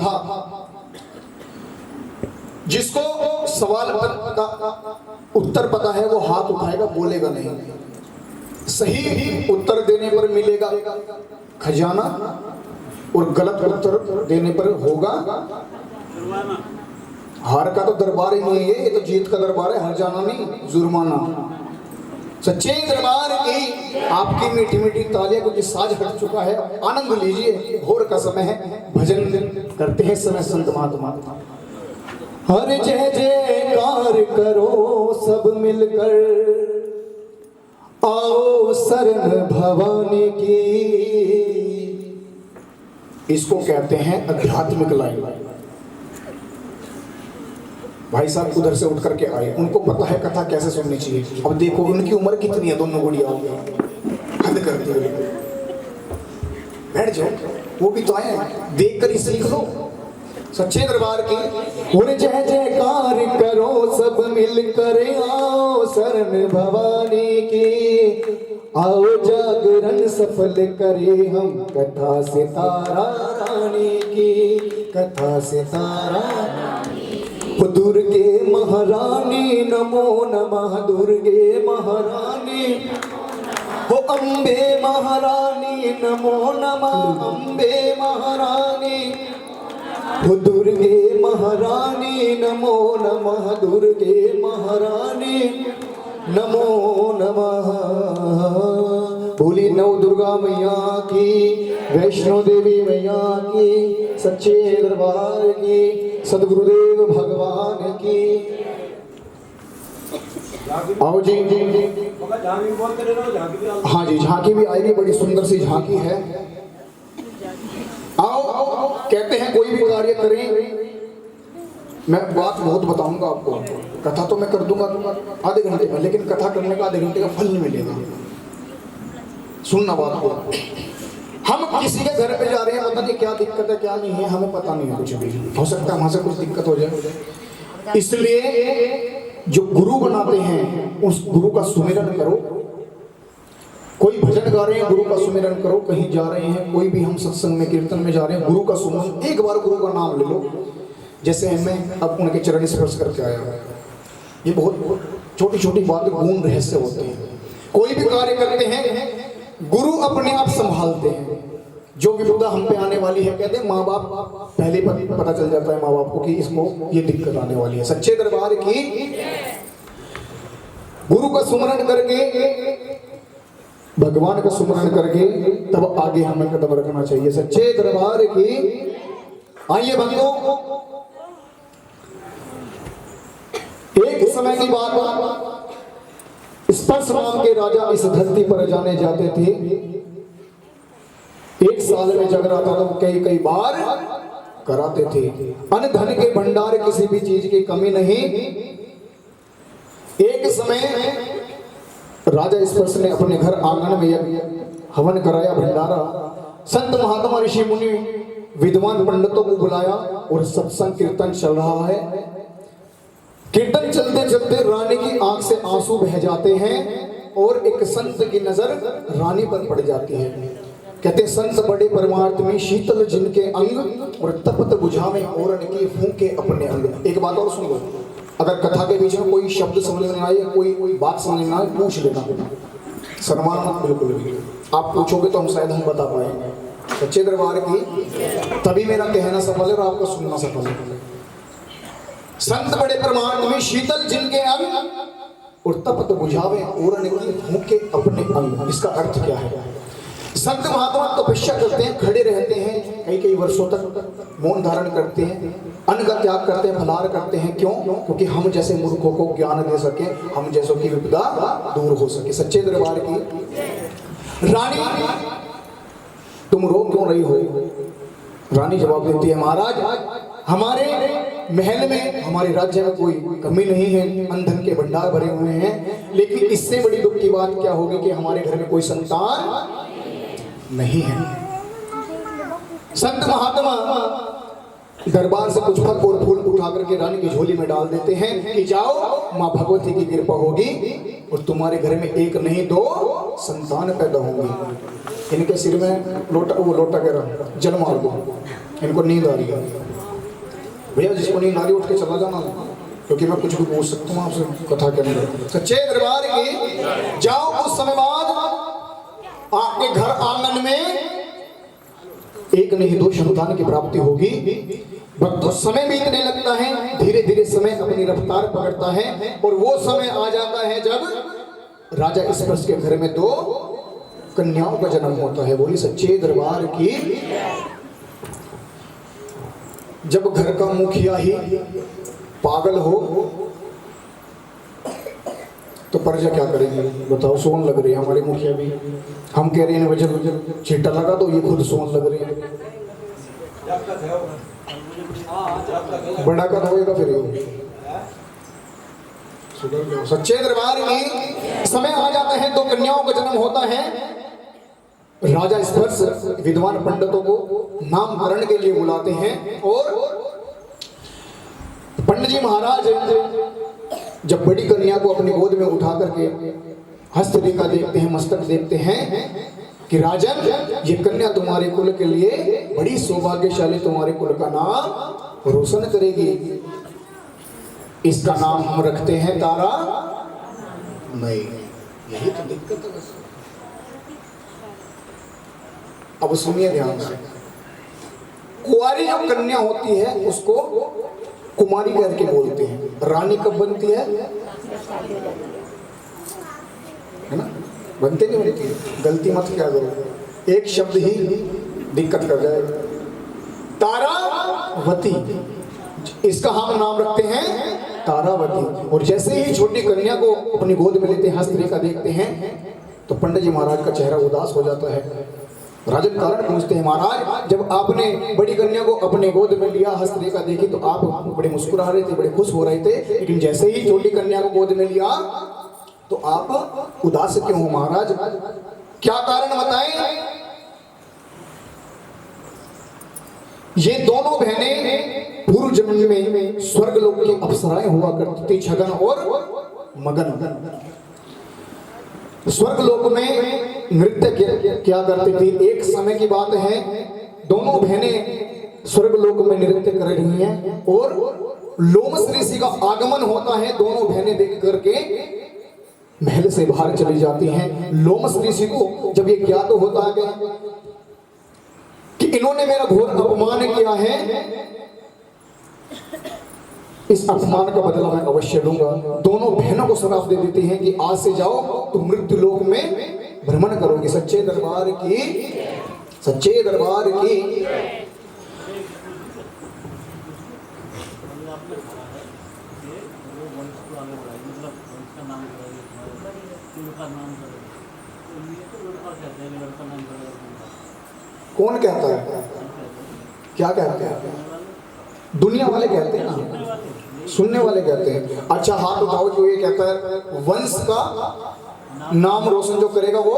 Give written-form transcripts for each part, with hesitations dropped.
कथा। जिसको सवाल का उत्तर पता है वो हाथ उठाएगा, बोलेगा नहीं। सही उत्तर देने पर मिलेगा खजाना और गलत उत्तर देने पर होगा हार का तो दरबार ही नहीं है, ये तो जीत का दरबार है, हार जाना नहीं, जुर्माना। सच्चे दरबार की आपकी मीठी मीठी तालियां, क्योंकि साज हट चुका है, आनंद लीजिए। भोर का समय है, भजन करते हैं समय संत महात्मा। हर जय जयकार करो सब मिलकर, आओ शरण भवानी की। इसको कहते हैं आध्यात्मिक लाइन। भाई साहब उधर से उठ करके आए, उनको पता है कथा कैसे सुननी चाहिए। अब देखो उनकी उम्र कितनी है, दोनों गुड़िया हद कर दी। बैठ जाओ, वो भी तो आए, देख कर ही सीख लो सच्चे दरबार की। और जय जयकार करो सब मिलकर, आओ शरण भवानी की। आओ जागरण सफल करे हम, कथा से तारा रानी की, कथा से तारा। वो दुर्गे महारानी नमो नमः, दुर्गे महारानी। वो अम्बे महारानी नमो नमः, अम्बे महारानी। वो दुर्गे महारानी नमो नमः, दुर्गे महारानी नमो नमः। बोली नव दुर्गा मैया की, वैष्णो देवी मैया की, सच्चे दरबार की, सदगुरुदेव भगवान की। आओ जी, हाँ जी, झांकी भी आएगी, बड़ी सुंदर सी झांकी है। आओ, कहते हैं कोई भी कार्य करें, मैं बात बहुत बताऊंगा आपको। कथा तो मैं कर दूंगा आधे घंटे में, लेकिन कथा करने का आधे घंटे का फल नहीं मिलेगा। सुनना बात को। हम किसी के घर पे जा रहे हैं, पता नहीं क्या दिक्कत है क्या नहीं है, हमें पता नहीं है कुछ भी। हो सकता है वहां से कुछ दिक्कत हो जाए। इसलिए जो गुरु बनाते हैं उस गुरु का सुमिरन करो। कोई भजन गा रहे हैं, गुरु का सुमिरन करो। कहीं जा रहे हैं, कोई भी हम सत्संग में कीर्तन में जा रहे हैं, गुरु का सुमिरन, एक बार गुरु का नाम ले लो। जैसे मैं अब उनके चरण स्पर्श करके आया, ये बहुत छोटी छोटी बातें गूढ़ रहस्य होते हैं। कोई भी कार्य करते हैं गुरु अपने आप संभालते हैं। जो विपदा हम पे आने वाली है, कहते हैं माँ बाप पहले पता चल जाता है माँ बाप को कि इसको ये दिक्कत आने वाली है। सच्चे दरबार की गुरु का सुमरण करके, भगवान का सुमरण करके तब आगे हमें कदम रखना चाहिए। सच्चे दरबार की। आइए बंधुओं, एक समय की बात, स्पर्श नाम के राजा इस धरती पर जाने जाते थे। एक साल में जगराता तो कई बार कराते थे। अन्न धन के भंडार, किसी भी चीज की कमी नहीं। एक समय राजा स्पर्श ने अपने घर आंगन में हवन कराया, भंडारा। संत महात्मा ऋषि मुनि विद्वान पंडितों को बुलाया और सत्संग कीर्तन चल रहा है। कीर्तन चलते चलते रानी की आंख से आंसू बह जाते हैं और एक संत की नजर रानी पर पड़ जाती है। कहते संत बड़े परमार्थ में, शीतल जिनके अंग, और तपत बुझावे ओरन की फूंके अपने अंग। एक बात और सुन लो, अगर कथा के बीच में कोई शब्द समझ में आए, कोई बात समझ में आए, पूछ लेना, सम्मान मत बिल्कुल भी। आप पूछोगे तो हम शायद हम बता पाएंगे। सच्चे दरबार की तभी मेरा कहना सफल है और आपको सुनना सफल है। संत बड़े परमार्थ में, शीतल जिनके अंग और तपत बुझावे ओरन की फूंके अपने अंग। इसका अर्थ क्या है? संत महात्मा तपस्या करते हैं, खड़े रहते हैं, कई वर्षों तक मौन धारण करते हैं, अन्न का त्याग करते हैं, फलाहार करते हैं। क्यों? क्योंकि हम जैसे मूर्खों को ज्ञान दे सके, हम जैसों की विपदा दूर हो सके। सच्चे दरबार की रानी, तुम रो क्यों रही हो? रानी जवाब देती है, महाराज हमारे महल में, हमारे राज्य में कोई कमी नहीं है, अन्न धन के भंडार भरे हुए हैं, लेकिन इससे बड़ी दुख की बात क्या होगी कि हमारे घर में कोई संतान नहीं है। संत महात्मा दरबार से कुछ फल और फूल उठा करके रानी की झोली में डाल देते हैं कि जाओ, माँ भगवती की कृपा होगी और तुम्हारे घर में एक नहीं दो संतान पैदा होंगी। इनके सिर में लोटा, वो लोटा कह रहा जल मार दो, इनको नींद आ रही है। भैया जिसको नहीं नारी उठ के चला जाना, क्योंकि मैं कुछ भी पूछ सकता हूँ आपसे कथा के अंदर। सच्चे दरबार की जाओ। कुछ समय बाद आपके घर आंगन में एक नहीं दो संतान की प्राप्ति होगी। वक्त समय बीतने लगता है, धीरे धीरे समय अपनी रफ्तार पकड़ता है और वो समय आ जाता है जब राजा स्पर्श के घर में 2 कन्याओं का जन्म होता है। बोली सच्चे दरबार की। जब घर का मुखिया ही पागल हो तो प्रजा क्या करेंगे बताओ। सोन लग रही है हमारे मुखिया भी, हम कह रहे हैं वजह छीटा लगा तो ये खुद सोन लग रहे हैं। बड़ा का होएगा फिर सच्चे दरबार में समय आ जाता है, 2 कन्याओं का जन्म होता है। राजा स्पर्श विद्वान पंडितों को नामकरण के लिए बुलाते हैं और पंडित जी महाराज जब बड़ी कन्या को अपनी गोद में उठा करके हस्तरेखा देखते हैं, मस्तक देखते हैं कि राजन ये कन्या तुम्हारे कुल के लिए बड़ी सौभाग्यशाली, तुम्हारे कुल का नाम रोशन करेगी। इसका नाम हम रखते हैं तारा। नहीं, यही तो दिक्कत है। अब सुनिए ध्यान से। कुंवारी जो कन्या होती है उसको कुमारी करके बोलते हैं। रानी कब बनती है ना? बनते नहीं बनती, गलती मत क्या करो, एक शब्द ही दिक्कत कर जाएगा। तारावती, इसका हम नाम रखते हैं तारावती। और जैसे ही छोटी कन्या को अपनी गोद में लेते हैं, हस्तरेखा देखते हैं तो पंडित जी महाराज का चेहरा उदास हो जाता है। राजन कारण पूछते हैं, महाराज जब आपने बड़ी कन्या को अपने गोद में लिया, हस्तरेखा देखी तो आप बड़े मुस्कुरा रहे थे, बड़े खुश हो रहे थे, लेकिन जैसे ही छोटी कन्या को गोद में लिया तो आप उदास क्यों हो महाराज? क्या कारण बताएं? ये दोनों बहनें पूर्व जन्म में स्वर्गलोक की अप्सराएं हुआ करती थी, छगन और मगन। स्वर्गलोक में नृत्य क्या करती थी। एक समय की बात है, दोनों बहनें स्वर्गलोक में नृत्य कर रही हैं और लोमस ऋषि का आगमन होता है। दोनों बहनें देख करके महल से बाहर चली जाती हैं। लोमस ऋषि को जब ये ज्ञात होता है कि इन्होंने मेरा घोर अपमान किया है, इस अपमान का बदला मैं अवश्य लूंगा। दोनों बहनों को श्राप दे देती हैं कि आज से जाओ तो मृत्यु लोक में भ्रमण करोगे। सच्चे दरबार की, सच्चे दरबार की। कौन कहता है? क्या कहते हैं? दुनिया वाले कहते हैं ना, सुनने वाले कहते हैं। अच्छा हाथ उठाओ जो ये कहता है वंश का नाम रोशन जो करेगा वो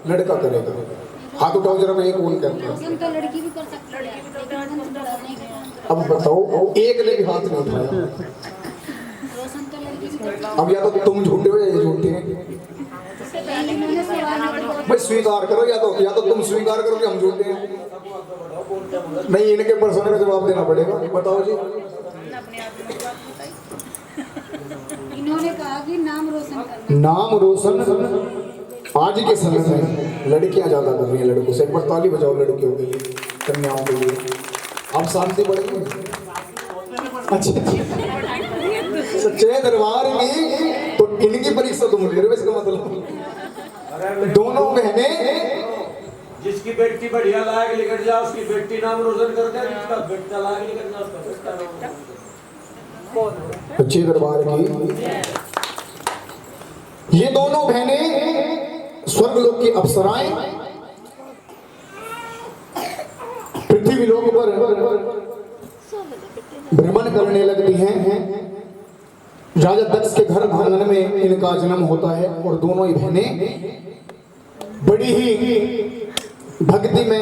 लड़का करेगा। हाथ उठाओ जरा, ये कौन कहता है? तो लड़की भी कर सकती है। अब बताओ, एक ने भी हाथ नहीं उठाया। रोशन तो लड़की भी कर सकती है। अब या तो तुम झूठे हो या ये झूठे हैं। भाई स्वीकार करो, या तो तुम स्वीकार करो कि हम झूठे हैं। नहीं, इनके प्रश्न का जवाब देना पड़ेगा। बताओ जी। इन्होंने कहा कि नाम रोशन करना। नाम रोशन आज के समय में लड़कियां ज्यादा कर रही हैं लड़कों से। एक बार ताली बजाओ लड़कियों के लिए, कन्याओं के लिए। अब शांति बढ़ेगी। अच्छा, सच्चे दरबार में तो इनकी परीक्षा तुम ले रहे हो, इसका मतलब दोनों बहनें। जिसकी बेटी बढ़िया लायक लिखट जाए उसकी बेटी नाम रोशन कर दे, जिसका बेटा लायक लिखट जाए उसका बेटा नाम। सच्चे दरबार की ये दोनों बहनें स्वर्गलोक की अप्सराएं पृथ्वी लोक पर भ्रमण करने लगती हैं। राजा दक्ष के घर आंगन में इनका जन्म होता है और दोनों ही बहनें बड़ी ही भक्ति में